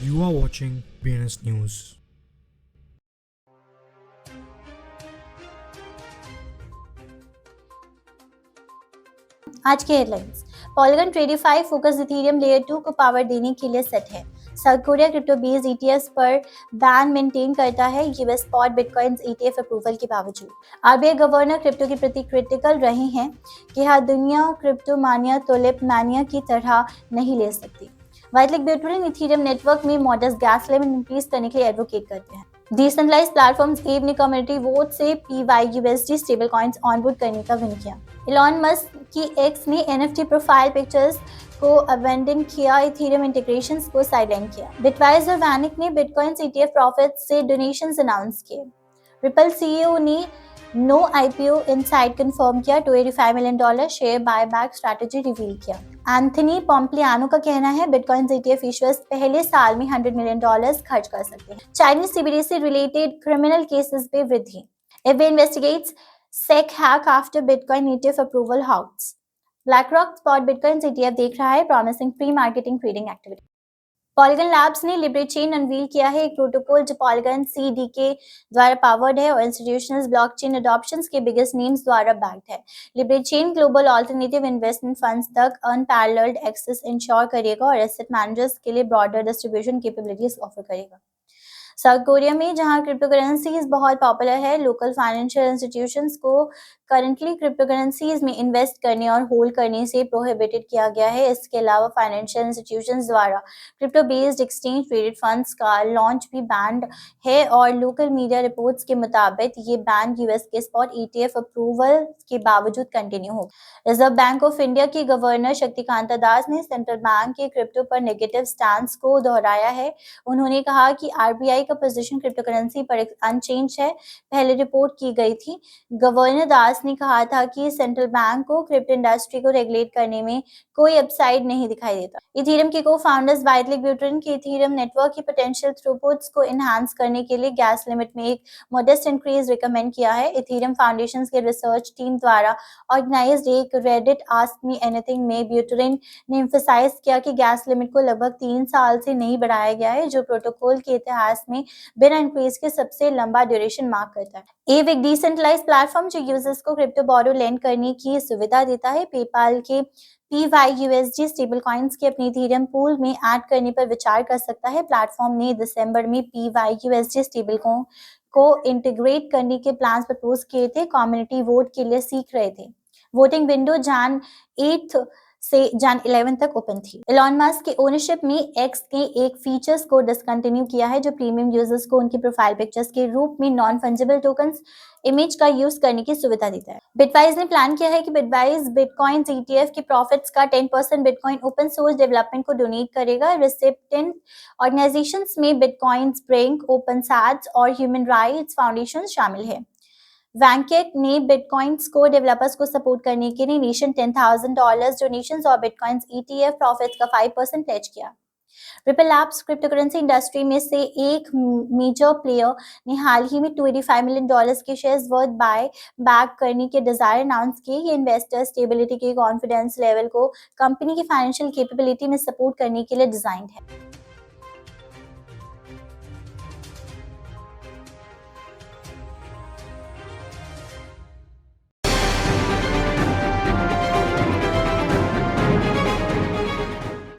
You are watching BNS News. आज के headlines. Polygon tradfi focus Ethereum layer 2 को power देने के लिए सेट है। South Korea crypto based ETF पर बैन मेंटेन करता है US spot bitcoins ETF approval के बावजूद। आरबीआई गवर्नर क्रिप्टो के प्रति क्रिटिकल रहे हैं कि हर दुनिया क्रिप्टो मानिया तुलिप मानिया की तरह नहीं ले सकती। वाइटलिक ब्यूटरिन इथेरियम नेटवर्क में मॉडेस्ट गैस लिमिट इंक्रीज करने के लिए एडवोकेट करते हैं। डिसेंट्रलाइज्ड प्लेटफॉर्म्स ईव ने कम्युनिटी वोट से PYUSD स्टेबल कॉइन्स ऑनबोर्ड करने का विन किया। इलॉन मस्क की एक्स ने NFT प्रोफाइल पिक्चर्स को अबेंडन किया, इथेरियम इंटीग्रेशंस को साइडलाइन किया। बिटवाइज और वैनिक ने बिटकॉइन ETF प्रॉफिट्स से डोनेशंस अनाउंस किए। रिपल CEO ने नो IPO इनसाइड कंफर्म किया। $285 million share buyback strategy reveal किया। एंथनी पॉम्प्लियानो का कहना है बिटकॉइन ETF इश्यूअर्स पहले साल में $100 मिलियन खर्च कर सकते हैं। Chinese CBDC related criminal cases में वृद्धि। FBI investigates SEC hack after Bitcoin ETF approval hoax. BlackRock Spot Bitcoin ETF देख रहा है promising pre-marketing trading activity. Polygon labs ने लिब्रेचेन अनवील किया है, एक प्रोटोकॉल जो पॉलीगन CDK द्वारा पावर्ड है और इंस्टीट्यूशनल ब्लॉकचेन अडॉप्शंस के बिगेस्ट नेम्स द्वारा बैक्ड है। लिब्रेचेन ग्लोबल ऑल्टरनेटिव इन्वेस्टमेंट फंड्स तक अनपैरेलल्ड एक्सेस इंश्योर करेगा और एसेट मैनेजर्स के लिए ब्रॉडर डिस्ट्रीब्यूशन कैपेबिलिटीज ऑफर करेगा। साउथ कोरिया में जहां क्रिप्टो करेंसीज बहुत पॉपुलर है, लोकल फाइनेंशियल इंस्टीट्यूशंस को करंटली क्रिप्टो करेंसीज में इन्वेस्ट करने और होल्ड करने से प्रोहिबिटेड किया गया है। इसके अलावा फाइनेंशियल इंस्टीट्यूशंस द्वारा crypto based exchange traded funds का लॉन्च भी बैंड है और लोकल मीडिया रिपोर्ट्स के मुताबिक ये बैन यूएस के स्पॉट ETF अप्रूवल के बावजूद कंटिन्यू होगा। रिजर्व बैंक ऑफ इंडिया के गवर्नर शक्तिकांता दास ने सेंट्रल बैंक के क्रिप्टो पर नेगेटिव स्टैंस को दोहराया है। उन्होंने कहा कि RBI का पोजीशन क्रिप्टो करेंसी पर अनचेंज है, पहले रिपोर्ट की गई थी। गवर्नर दास ने कहा था कि सेंट्रल बैंक को क्रिप्टो इंडस्ट्री को रेगुलेट करने में कोई अपसाइड नहीं दिखाई देता। इथेरियम के को-फाउंडर्स वाइटलिक ब्यूटरिन के इथेरियम नेटवर्क की पोटेंशियल थ्रूपुट्स को एनहांस करने के लिए गैस लिमिट में एक मॉडेस्ट इंक्रीज रिकमेंड किया है। इथेरियम फाउंडेशन के रिसर्च टीम द्वारा ऑर्गेनाइज्ड एक रेडिट आस्क मी एनीथिंग में ब्यूटरिन ने एम्फसाइज किया कि गैस लिमिट को लगभग 3 साल से नहीं बढ़ाया गया है, जो प्रोटोकॉल के इतिहास में बिना इंक्रीज के सबसे लंबा ड्यूरेशन मार्क करता है। एव एक डिसेंट्रलाइज्ड प्लेटफॉर्म जो यूजर्स को क्रिप्टो बोरो लेंड करने की सुविधा देता है। पेपाल के PYUSD स्टेबल कॉइन्स के अपने इथेरियम पूल में ऐड करने पर विचार कर सकता है। प्लेटफॉर्म ने दिसंबर में PYUSD स्टेबल को इंटीग्रेट करने के प्लान्स प्रपोज किए थे। कम्युनिटी वोट के लिए सीख रहे थे। वोटिंग विंडो जान 8 से जान 11 तक ओपन थी। इलॉन मस्क के ओनरशिप में एक्स ने एक फीचर्स को डिसकंटिन्यू किया है जो प्रीमियम यूजर्स को उनकी प्रोफाइल पिक्चर्स के रूप में नॉन फंजिबल टोकन्स इमेज का यूज करने की सुविधा देता है। बिटवाइज ने प्लान किया है कि बिटवाइज बिटकॉइन ETF के प्रॉफिट्स का 10% बिटकॉइन ओपन सोर्स डेवलपमेंट को डोनेट करेगा। रिसिप्टेंट ऑर्गेनाइजेशंस में बिटकॉइन स्प्रिंग, ओपन सैट्स और ह्यूमन राइट्स फाउंडेशन शामिल है। वैंकेट ने बिटकॉइंस को डेवलपर्स को सपोर्ट करने के लिए नेशन $10,000 डोनेशंस और बिटकॉइंस ETF प्रॉफिट्स का 5% प्लेज किया। Ripple labs crypto currency industry में से एक मेजर प्लेयर ने हाल ही में $285 मिलियन के शेयर्स वर्थ बाय बैक करने के डिजायर अनाउंस किए। ये इन्वेस्टर स्टेबिलिटी के कॉन्फिडेंस लेवल को कंपनी की फाइनेंशियल कैपेबिलिटी में सपोर्ट करने के लिए डिजाइंड है।